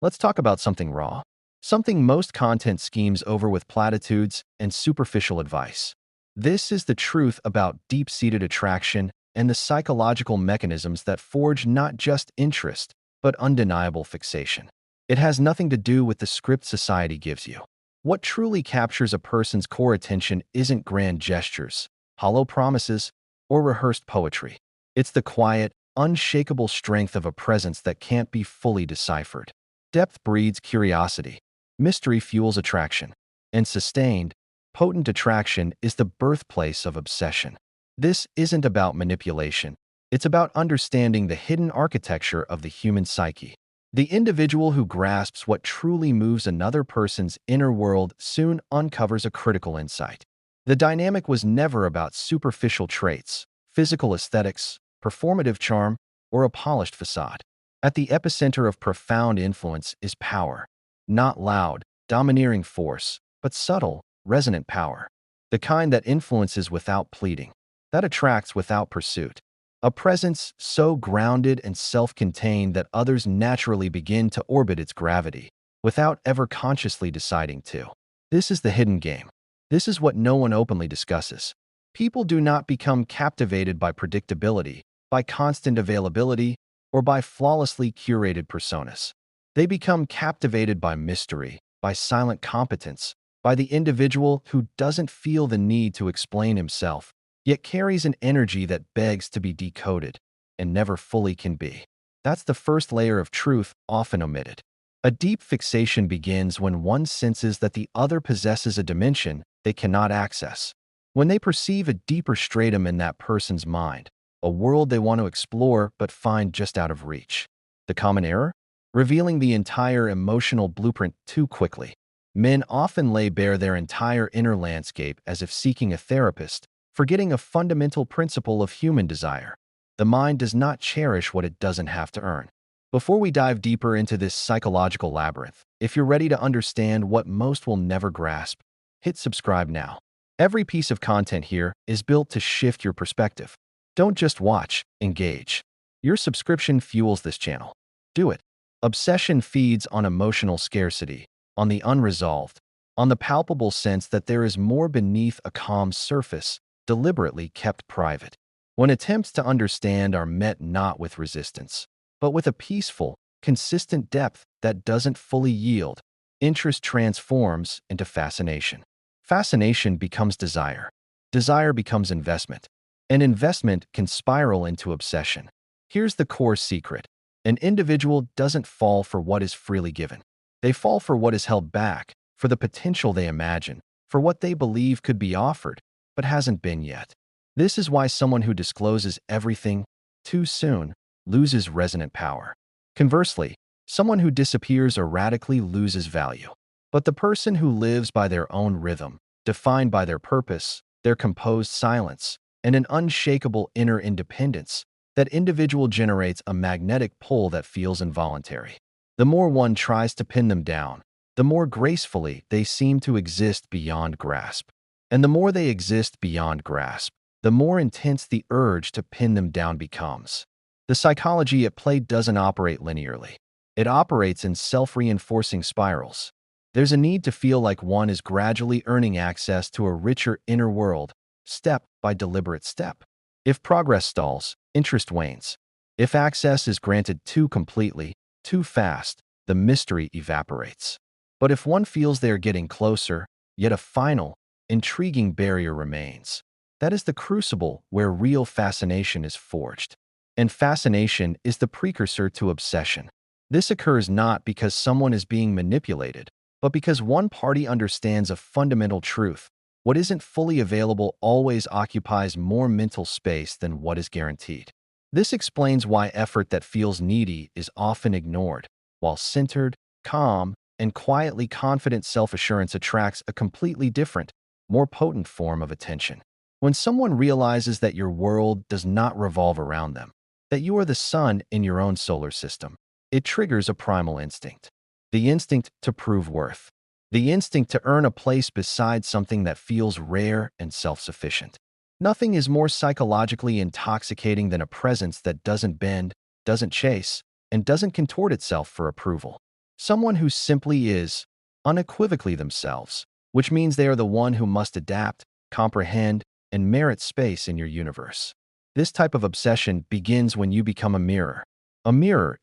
Let's talk about something raw. Something most content schemes over with platitudes and superficial advice. This is the truth about deep-seated attraction and the psychological mechanisms that forge not just interest, but undeniable fixation. It has nothing to do with the script society gives you. What truly captures a person's core attention isn't grand gestures, hollow promises, or rehearsed poetry. It's the quiet, unshakable strength of a presence that can't be fully deciphered. Depth breeds curiosity. Mystery fuels attraction. And sustained, potent attraction is the birthplace of obsession. This isn't about manipulation. It's about understanding the hidden architecture of the human psyche. The individual who grasps what truly moves another person's inner world soon uncovers a critical insight. The dynamic was never about superficial traits, physical aesthetics, performative charm, or a polished facade. At the epicenter of profound influence is power. Not loud, domineering force, but subtle, resonant power. The kind that influences without pleading, that attracts without pursuit. A presence so grounded and self-contained that others naturally begin to orbit its gravity, without ever consciously deciding to. This is the hidden game. This is what no one openly discusses. People do not become captivated by predictability, by constant availability, or by flawlessly curated personas. They become captivated by mystery, by silent competence, by the individual who doesn't feel the need to explain himself, yet carries an energy that begs to be decoded and never fully can be. That's the first layer of truth often omitted. A deep fixation begins when one senses that the other possesses a dimension they cannot access. When they perceive a deeper stratum in that person's mind, a world they want to explore but find just out of reach. The common error? Revealing the entire emotional blueprint too quickly. Men often lay bare their entire inner landscape as if seeking a therapist, forgetting a fundamental principle of human desire. The mind does not cherish what it doesn't have to earn. Before we dive deeper into this psychological labyrinth, if you're ready to understand what most will never grasp, hit subscribe now. Every piece of content here is built to shift your perspective. Don't just watch, engage. Your subscription fuels this channel. Do it. Obsession feeds on emotional scarcity, on the unresolved, on the palpable sense that there is more beneath a calm surface, deliberately kept private. When attempts to understand are met not with resistance, but with a peaceful, consistent depth that doesn't fully yield, interest transforms into fascination. Fascination becomes desire. Desire becomes investment. And investment can spiral into obsession. Here's the core secret. An individual doesn't fall for what is freely given. They fall for what is held back, for the potential they imagine, for what they believe could be offered, but hasn't been yet. This is why someone who discloses everything too soon loses resonant power. Conversely, someone who disappears erratically loses value. But the person who lives by their own rhythm, defined by their purpose, their composed silence, and an unshakable inner independence, that individual generates a magnetic pull that feels involuntary. The more one tries to pin them down, the more gracefully they seem to exist beyond grasp. And the more they exist beyond grasp, the more intense the urge to pin them down becomes. The psychology at play doesn't operate linearly. It operates in self-reinforcing spirals. There's a need to feel like one is gradually earning access to a richer inner world, step by deliberate step. If progress stalls, interest wanes. If access is granted too completely, too fast, the mystery evaporates. But if one feels they are getting closer, yet a final, intriguing barrier remains. That is the crucible where real fascination is forged. And fascination is the precursor to obsession. This occurs not because someone is being manipulated, but because one party understands a fundamental truth. What isn't fully available always occupies more mental space than what is guaranteed. This explains why effort that feels needy is often ignored, while centered, calm, and quietly confident self-assurance attracts a completely different, more potent form of attention. When someone realizes that your world does not revolve around them, that you are the sun in your own solar system, it triggers a primal instinct. The instinct to prove worth. The instinct to earn a place beside something that feels rare and self-sufficient. Nothing is more psychologically intoxicating than a presence that doesn't bend, doesn't chase, and doesn't contort itself for approval. Someone who simply is unequivocally themselves, which means they are the one who must adapt, comprehend, and merit space in your universe. This type of obsession begins when you become a mirror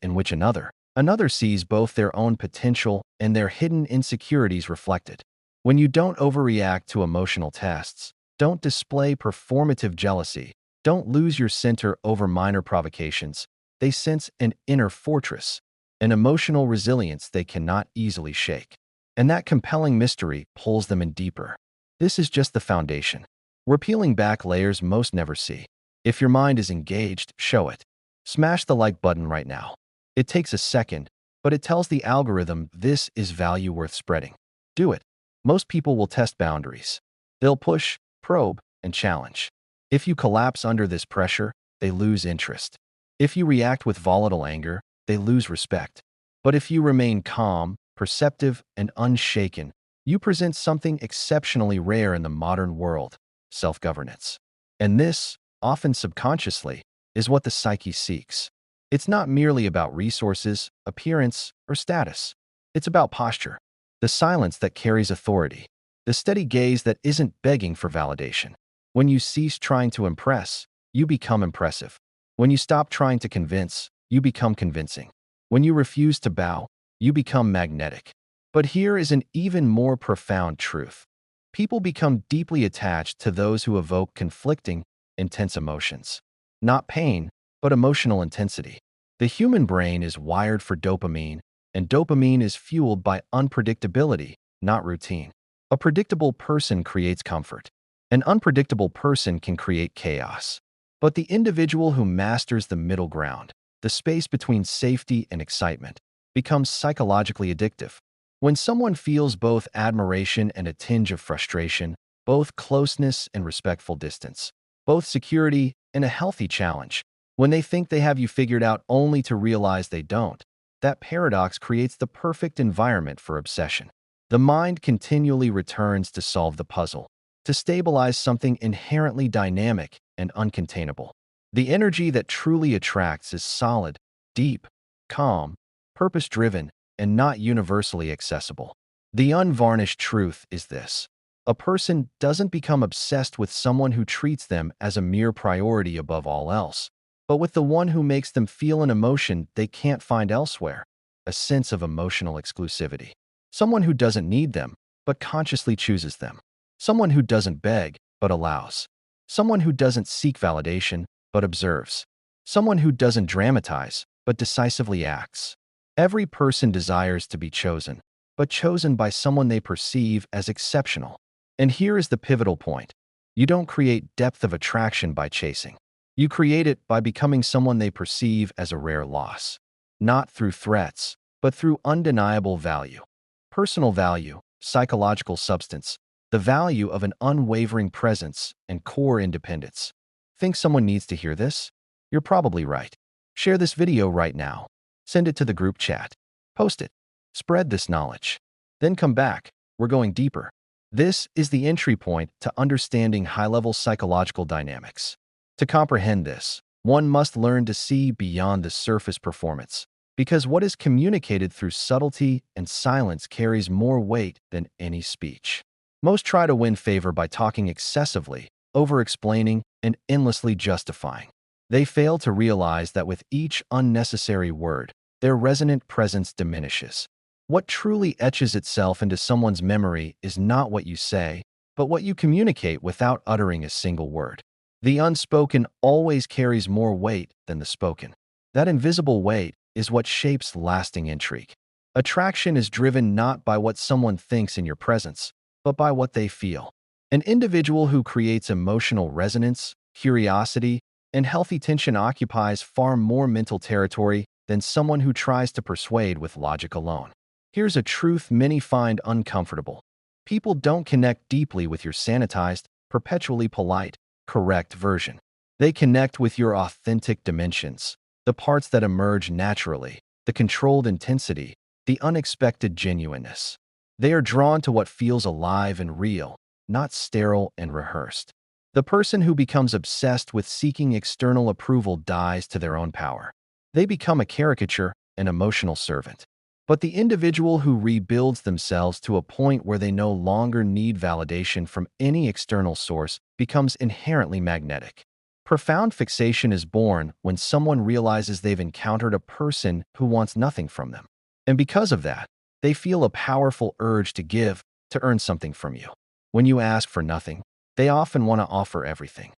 in which another sees both their own potential and their hidden insecurities reflected. When you don't overreact to emotional tests, don't display performative jealousy, don't lose your center over minor provocations, they sense an inner fortress, an emotional resilience they cannot easily shake. And that compelling mystery pulls them in deeper. This is just the foundation. We're peeling back layers most never see. If your mind is engaged, show it. Smash the like button right now. It takes a second, but it tells the algorithm this is value worth spreading. Do it. Most people will test boundaries. They'll push, probe, and challenge. If you collapse under this pressure, they lose interest. If you react with volatile anger, they lose respect. But if you remain calm, perceptive, and unshaken, you present something exceptionally rare in the modern world: self-governance. And this, often subconsciously, is what the psyche seeks. It's not merely about resources, appearance, or status. It's about posture, the silence that carries authority, the steady gaze that isn't begging for validation. When you cease trying to impress, you become impressive. When you stop trying to convince, you become convincing. When you refuse to bow, you become magnetic. But here is an even more profound truth. People become deeply attached to those who evoke conflicting, intense emotions. Not pain, but emotional intensity. The human brain is wired for dopamine, and dopamine is fueled by unpredictability, not routine. A predictable person creates comfort. An unpredictable person can create chaos. But the individual who masters the middle ground, the space between safety and excitement, becomes psychologically addictive. When someone feels both admiration and a tinge of frustration, both closeness and respectful distance, both security and a healthy challenge, when they think they have you figured out only to realize they don't, that paradox creates the perfect environment for obsession. The mind continually returns to solve the puzzle, to stabilize something inherently dynamic and uncontainable. The energy that truly attracts is solid, deep, calm, purpose-driven, and not universally accessible. The unvarnished truth is this: a person doesn't become obsessed with someone who treats them as a mere priority above all else, but with the one who makes them feel an emotion they can't find elsewhere, a sense of emotional exclusivity. Someone who doesn't need them, but consciously chooses them. Someone who doesn't beg, but allows. Someone who doesn't seek validation, but observes. Someone who doesn't dramatize, but decisively acts. Every person desires to be chosen, but chosen by someone they perceive as exceptional. And here is the pivotal point. You don't create depth of attraction by chasing. You create it by becoming someone they perceive as a rare loss. Not through threats, but through undeniable value. Personal value, psychological substance, the value of an unwavering presence and core independence. Think someone needs to hear this? You're probably right. Share this video right now. Send it to the group chat. Post it. Spread this knowledge. Then come back. We're going deeper. This is the entry point to understanding high-level psychological dynamics. To comprehend this, one must learn to see beyond the surface performance, because what is communicated through subtlety and silence carries more weight than any speech. Most try to win favor by talking excessively, over-explaining, and endlessly justifying. They fail to realize that with each unnecessary word, their resonant presence diminishes. What truly etches itself into someone's memory is not what you say, but what you communicate without uttering a single word. The unspoken always carries more weight than the spoken. That invisible weight is what shapes lasting intrigue. Attraction is driven not by what someone thinks in your presence, but by what they feel. An individual who creates emotional resonance, curiosity, and healthy tension occupies far more mental territory than someone who tries to persuade with logic alone. Here's a truth many find uncomfortable. People don't connect deeply with your sanitized, perpetually polite, correct version. They connect with your authentic dimensions, the parts that emerge naturally, the controlled intensity, the unexpected genuineness. They are drawn to what feels alive and real, not sterile and rehearsed. The person who becomes obsessed with seeking external approval dies to their own power. They become a caricature, an emotional servant. But the individual who rebuilds themselves to a point where they no longer need validation from any external source becomes inherently magnetic. Profound fixation is born when someone realizes they've encountered a person who wants nothing from them. And because of that, they feel a powerful urge to give, to earn something from you. When you ask for nothing, they often want to offer everything.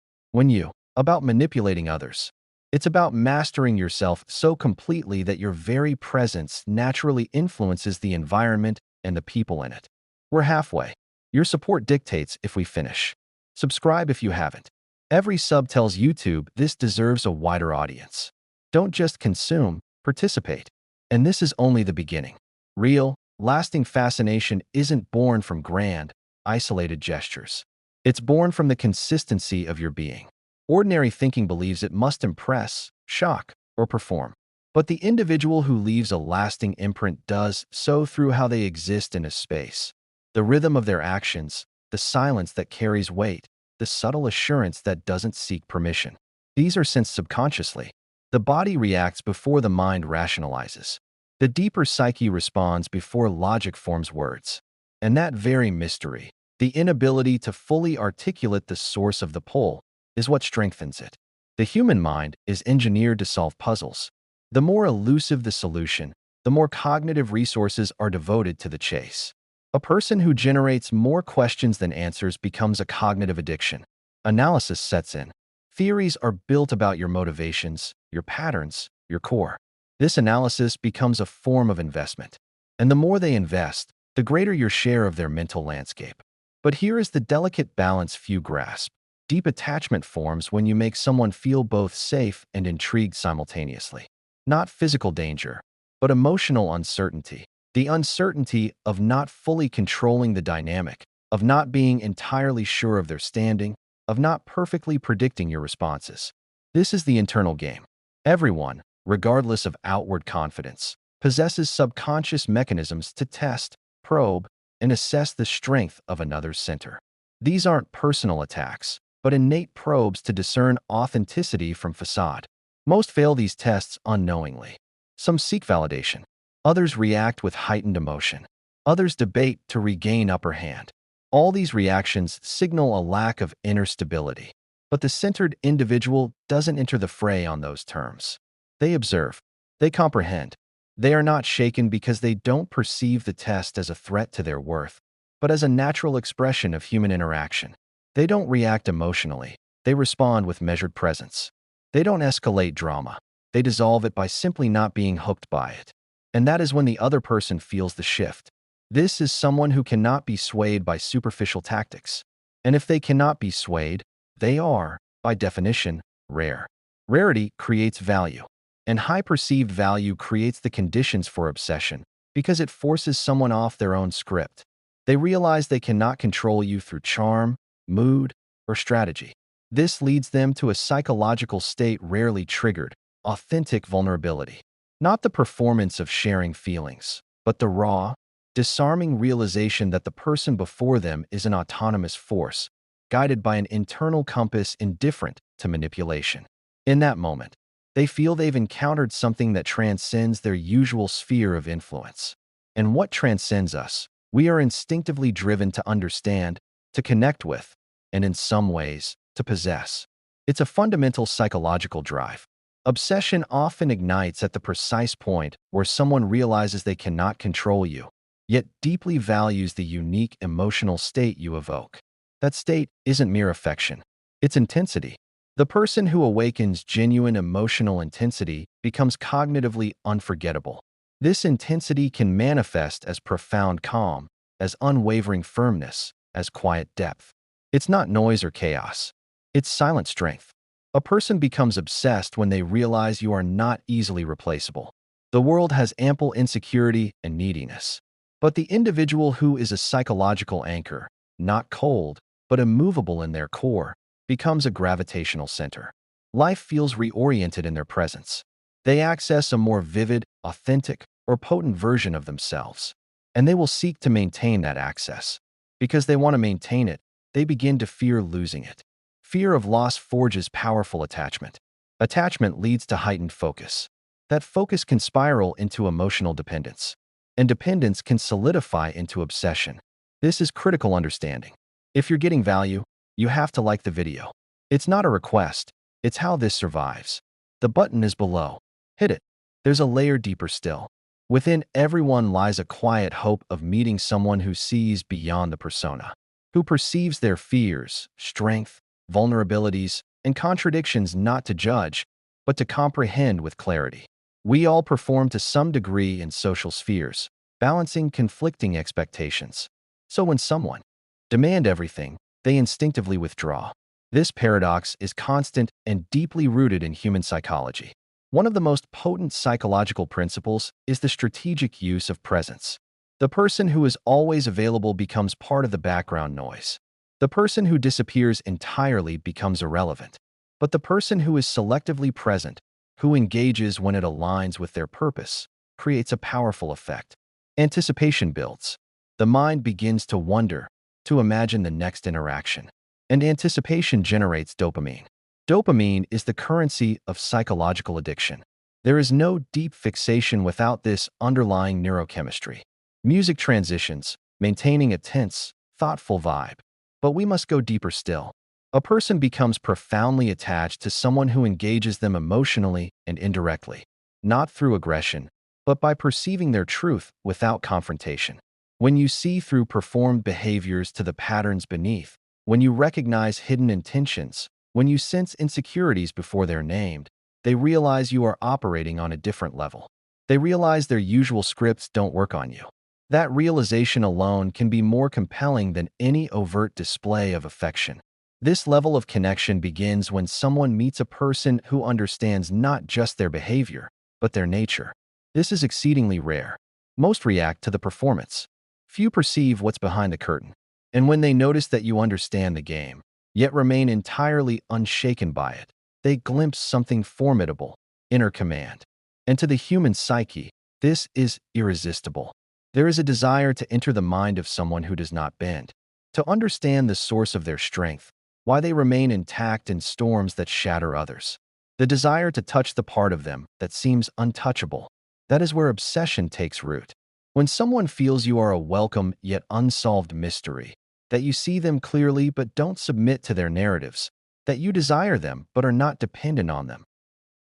About manipulating others. It's about mastering yourself so completely that your very presence naturally influences the environment and the people in it. We're halfway. Your support dictates if we finish. Subscribe if you haven't. Every sub tells YouTube this deserves a wider audience. Don't just consume, participate. And this is only the beginning. Real, lasting fascination isn't born from grand, isolated gestures. It's born from the consistency of your being. Ordinary thinking believes it must impress, shock, or perform. But the individual who leaves a lasting imprint does so through how they exist in a space. The rhythm of their actions, the silence that carries weight, the subtle assurance that doesn't seek permission. These are sensed subconsciously. The body reacts before the mind rationalizes. The deeper psyche responds before logic forms words. And that very mystery, the inability to fully articulate the source of the pull, is what strengthens it. The human mind is engineered to solve puzzles. The more elusive the solution, the more cognitive resources are devoted to the chase. A person who generates more questions than answers becomes a cognitive addiction. Analysis sets in. Theories are built about your motivations, your patterns, your core. This analysis becomes a form of investment. And the more they invest, the greater your share of their mental landscape. But here is the delicate balance few grasp. Deep attachment forms when you make someone feel both safe and intrigued simultaneously. Not physical danger, but emotional uncertainty. The uncertainty of not fully controlling the dynamic, of not being entirely sure of their standing, of not perfectly predicting your responses. This is the internal game. Everyone, regardless of outward confidence, possesses subconscious mechanisms to test, probe, and assess the strength of another's center. These aren't personal attacks, but innate probes to discern authenticity from facade. Most fail these tests unknowingly. Some seek validation. Others react with heightened emotion. Others debate to regain upper hand. All these reactions signal a lack of inner stability. But the centered individual doesn't enter the fray on those terms. They observe. They comprehend. They are not shaken because they don't perceive the test as a threat to their worth, but as a natural expression of human interaction. They don't react emotionally. They respond with measured presence. They don't escalate drama. They dissolve it by simply not being hooked by it. And that is when the other person feels the shift. This is someone who cannot be swayed by superficial tactics. And if they cannot be swayed, they are, by definition, rare. Rarity creates value. And high perceived value creates the conditions for obsession because it forces someone off their own script. They realize they cannot control you through charm, mood, or strategy. This leads them to a psychological state rarely triggered, authentic vulnerability. Not the performance of sharing feelings, but the raw, disarming realization that the person before them is an autonomous force, guided by an internal compass indifferent to manipulation. In that moment, they feel they've encountered something that transcends their usual sphere of influence. And what transcends us, we are instinctively driven to understand, to connect with, and in some ways, to possess. It's a fundamental psychological drive. Obsession often ignites at the precise point where someone realizes they cannot control you, yet deeply values the unique emotional state you evoke. That state isn't mere affection. It's intensity. The person who awakens genuine emotional intensity becomes cognitively unforgettable. This intensity can manifest as profound calm, as unwavering firmness, as quiet depth. It's not noise or chaos. It's silent strength. A person becomes obsessed when they realize you are not easily replaceable. The world has ample insecurity and neediness. But the individual who is a psychological anchor, not cold, but immovable in their core, becomes a gravitational center. Life feels reoriented in their presence. They access a more vivid, authentic, or potent version of themselves. And they will seek to maintain that access. Because they want to maintain it, they begin to fear losing it. Fear of loss forges powerful attachment. Attachment leads to heightened focus. That focus can spiral into emotional dependence. and dependence can solidify into obsession. This is critical understanding. If you're getting value, you have to like the video. It's not a request, it's how this survives. The button is below. Hit it. There's a layer deeper still. Within everyone lies a quiet hope of meeting someone who sees beyond the persona, who perceives their fears, strength, vulnerabilities, and contradictions not to judge, but to comprehend with clarity. We all perform to some degree in social spheres, balancing conflicting expectations. So when someone demands everything, they instinctively withdraw. This paradox is constant and deeply rooted in human psychology. One of the most potent psychological principles is the strategic use of presence. The person who is always available becomes part of the background noise. The person who disappears entirely becomes irrelevant. But the person who is selectively present, who engages when it aligns with their purpose, creates a powerful effect. Anticipation builds. The mind begins to wonder, to imagine the next interaction. And anticipation generates dopamine. Dopamine is the currency of psychological addiction. There is no deep fixation without this underlying neurochemistry. Music transitions, maintaining a tense, thoughtful vibe. But we must go deeper still. A person becomes profoundly attached to someone who engages them emotionally and indirectly, not through aggression, but by perceiving their truth without confrontation. When you see through performed behaviors to the patterns beneath, when you recognize hidden intentions, when you sense insecurities before they're named, they realize you are operating on a different level. They realize their usual scripts don't work on you. That realization alone can be more compelling than any overt display of affection. This level of connection begins when someone meets a person who understands not just their behavior, but their nature. This is exceedingly rare. Most react to the performance. Few perceive what's behind the curtain. And when they notice that you understand the game, yet remain entirely unshaken by it, they glimpse something formidable, inner command. And to the human psyche, this is irresistible. There is a desire to enter the mind of someone who does not bend, to understand the source of their strength, why they remain intact in storms that shatter others. The desire to touch the part of them that seems untouchable. That is where obsession takes root. When someone feels you are a welcome yet unsolved mystery, that you see them clearly but don't submit to their narratives, that you desire them but are not dependent on them,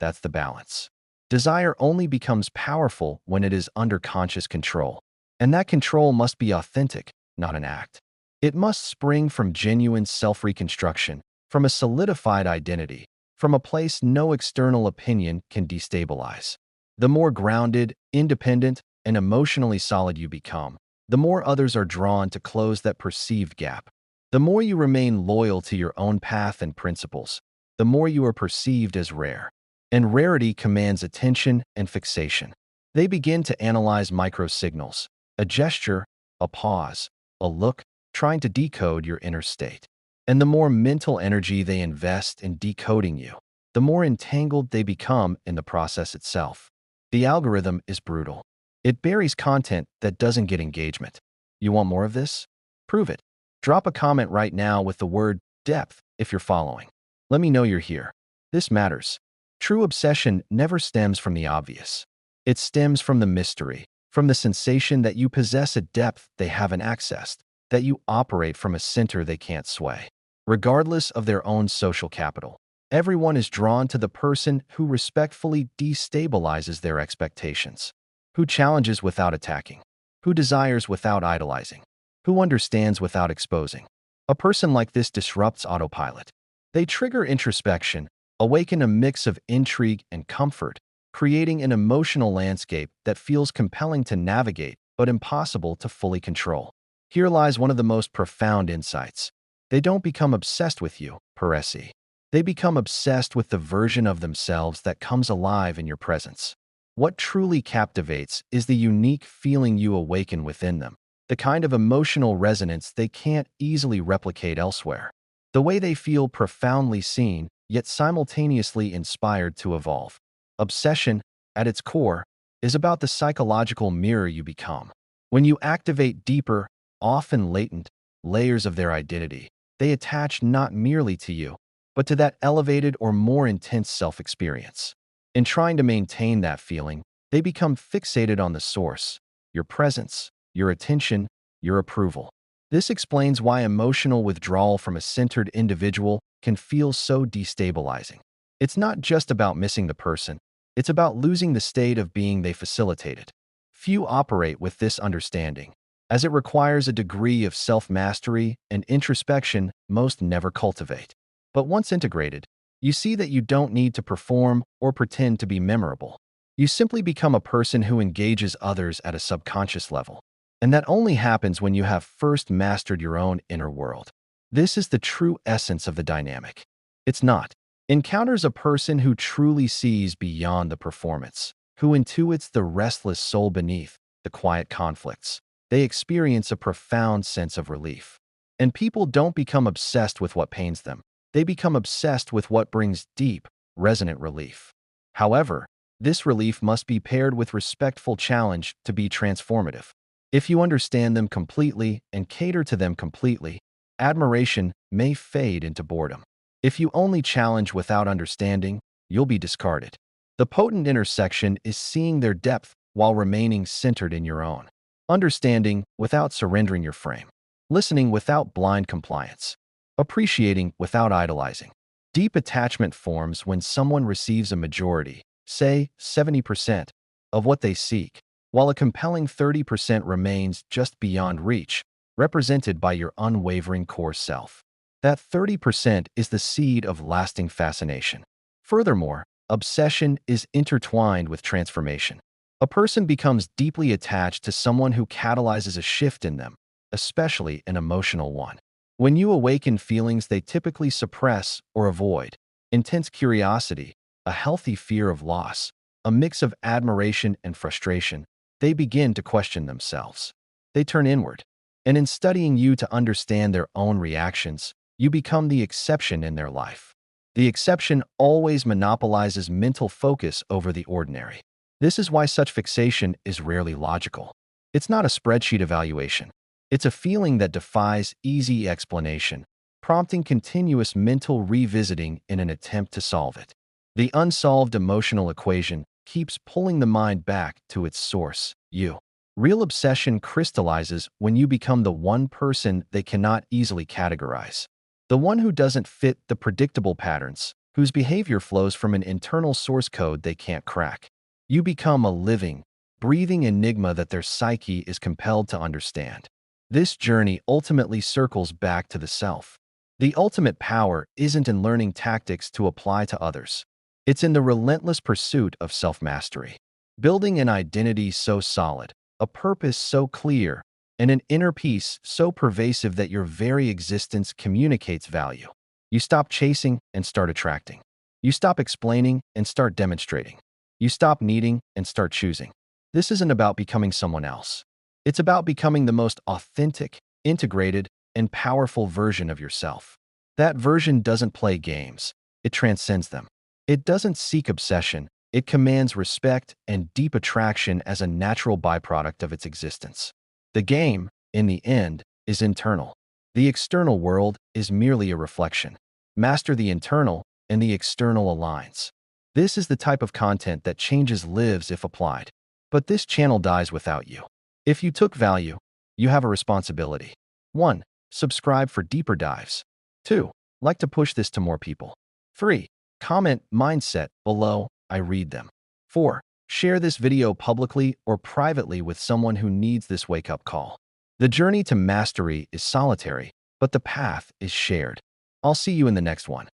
that's the balance. Desire only becomes powerful when it is under conscious control. And that control must be authentic, not an act. It must spring from genuine self-reconstruction, from a solidified identity, from a place no external opinion can destabilize. The more grounded, independent, and emotionally solid you become, the more others are drawn to close that perceived gap. The more you remain loyal to your own path and principles, the more you are perceived as rare. And rarity commands attention and fixation. They begin to analyze micro-signals, a gesture, a pause, a look, trying to decode your inner state. And the more mental energy they invest in decoding you, the more entangled they become in the process itself. The algorithm is brutal. It buries content that doesn't get engagement. You want more of this? Prove it. Drop a comment right now with the word depth if you're following. Let me know you're here. This matters. True obsession never stems from the obvious. It stems from the mystery, from the sensation that you possess a depth they haven't accessed, that you operate from a center they can't sway. Regardless of their own social capital, everyone is drawn to the person who respectfully destabilizes their expectations, who challenges without attacking, who desires without idolizing, who understands without exposing. A person like this disrupts autopilot. They trigger introspection, awaken a mix of intrigue and comfort, creating an emotional landscape that feels compelling to navigate but impossible to fully control. Here lies one of the most profound insights. They don't become obsessed with you, Peresi. They become obsessed with the version of themselves that comes alive in your presence. What truly captivates is the unique feeling you awaken within them, the kind of emotional resonance they can't easily replicate elsewhere. The way they feel profoundly seen, yet simultaneously inspired to evolve. Obsession, at its core, is about the psychological mirror you become. When you activate deeper, often latent, layers of their identity, they attach not merely to you, but to that elevated or more intense self-experience. In trying to maintain that feeling, they become fixated on the source, your presence, your attention, your approval. This explains why emotional withdrawal from a centered individual can feel so destabilizing. It's not just about missing the person, it's about losing the state of being they facilitated. Few operate with this understanding, as it requires a degree of self-mastery and introspection most never cultivate. But once integrated, you see that you don't need to perform or pretend to be memorable. You simply become a person who engages others at a subconscious level. And that only happens when you have first mastered your own inner world. This is the true essence of the dynamic. It's not. Encounters a person who truly sees beyond the performance, who intuits the restless soul beneath the quiet conflicts. They experience a profound sense of relief. And people don't become obsessed with what pains them. They become obsessed with what brings deep, resonant relief. However, this relief must be paired with respectful challenge to be transformative. If you understand them completely and cater to them completely, admiration may fade into boredom. If you only challenge without understanding, you'll be discarded. The potent intersection is seeing their depth while remaining centered in your own. Understanding without surrendering your frame. Listening without blind compliance. Appreciating without idolizing. Deep attachment forms when someone receives a majority, say 70%, of what they seek, while a compelling 30% remains just beyond reach, represented by your unwavering core self. That 30% is the seed of lasting fascination. Furthermore, obsession is intertwined with transformation. A person becomes deeply attached to someone who catalyzes a shift in them, especially an emotional one. When you awaken feelings they typically suppress or avoid, intense curiosity, a healthy fear of loss, a mix of admiration and frustration, they begin to question themselves. They turn inward, and in studying you to understand their own reactions, you become the exception in their life. The exception always monopolizes mental focus over the ordinary. This is why such fixation is rarely logical. It's not a spreadsheet evaluation. It's a feeling that defies easy explanation, prompting continuous mental revisiting in an attempt to solve it. The unsolved emotional equation keeps pulling the mind back to its source, you. Real obsession crystallizes when you become the one person they cannot easily categorize. The one who doesn't fit the predictable patterns, whose behavior flows from an internal source code they can't crack. You become a living, breathing enigma that their psyche is compelled to understand. This journey ultimately circles back to the self. The ultimate power isn't in learning tactics to apply to others. It's in the relentless pursuit of self-mastery. Building an identity so solid, a purpose so clear, and an inner peace so pervasive that your very existence communicates value. You stop chasing and start attracting. You stop explaining and start demonstrating. You stop needing and start choosing. This isn't about becoming someone else. It's about becoming the most authentic, integrated, and powerful version of yourself. That version doesn't play games. It transcends them. It doesn't seek obsession. It commands respect and deep attraction as a natural byproduct of its existence. The game, in the end, is internal. The external world is merely a reflection. Master the internal, and the external aligns. This is the type of content that changes lives if applied. But this channel dies without you. If you took value, you have a responsibility. 1. Subscribe for deeper dives. 2. Like to push this to more people. 3. Comment mindset below. I read them. 4. Share this video publicly or privately with someone who needs this wake-up call. The journey to mastery is solitary, but the path is shared. I'll see you in the next one.